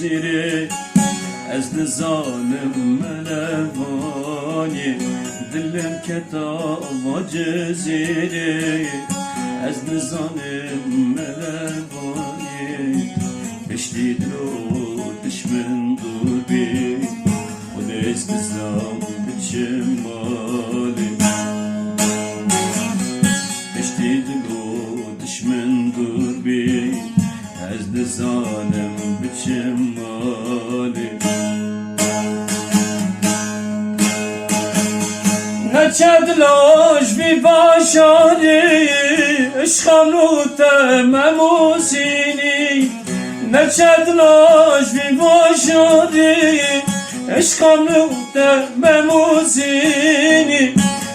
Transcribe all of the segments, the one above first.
جزیره از نزانم ملوانی دلم کتاب جزیره از نزانم ملوانی پشتی دلو دشمن دور بی خود از نزام بچمالی پشتی دلو دشمن دور بی از نزانم بچمالی نچدلاش بی باشاری عشقم رو تمموسینی نچدلاش بی باشاری عشقم رو تمموسینی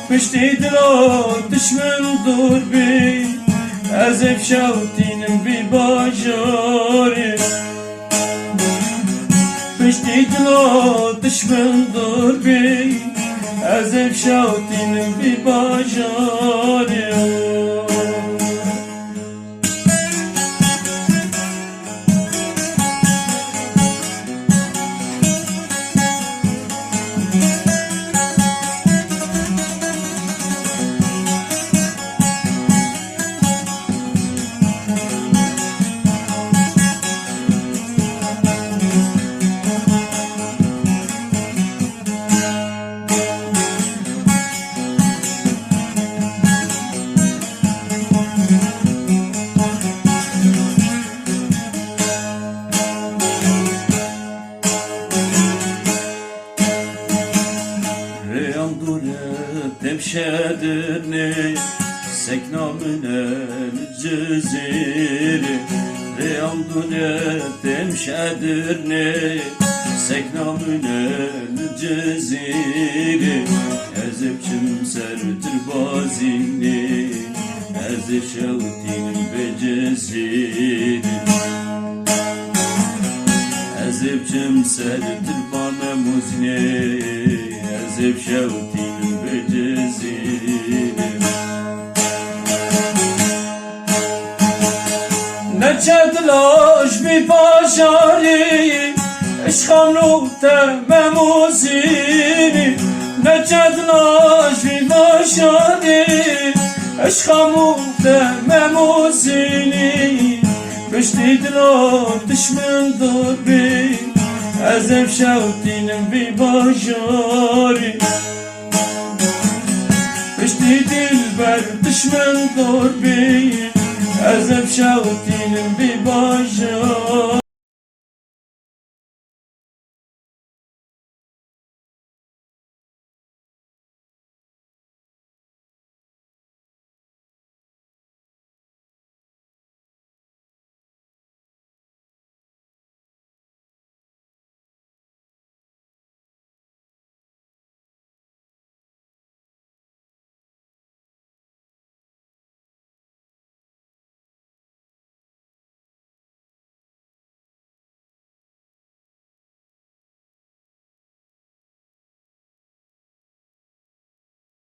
پشتی دلو دشمن دور بی از افشوتینم بی باشاری پشتی دلو دشمن دور بی از افشوتینم بی باشاری تمشادرني سكنة من الجزيرة رياض تمشادرني سكنة من الجزيرة أزف شمسر تربازيني أزف شوتين بجزيرة أزف شمسر تربانا مزني أزف شوتين نچدلاش بی باشاری عشقم رو تمموسینی نچدلاش بی باشاری عشقم رو تمموسینی پشتی دلو دشمن دور بی از افشوتینم بی باشاری پشتی دل بر دشمن دور بی از افشوتینم بی باشاری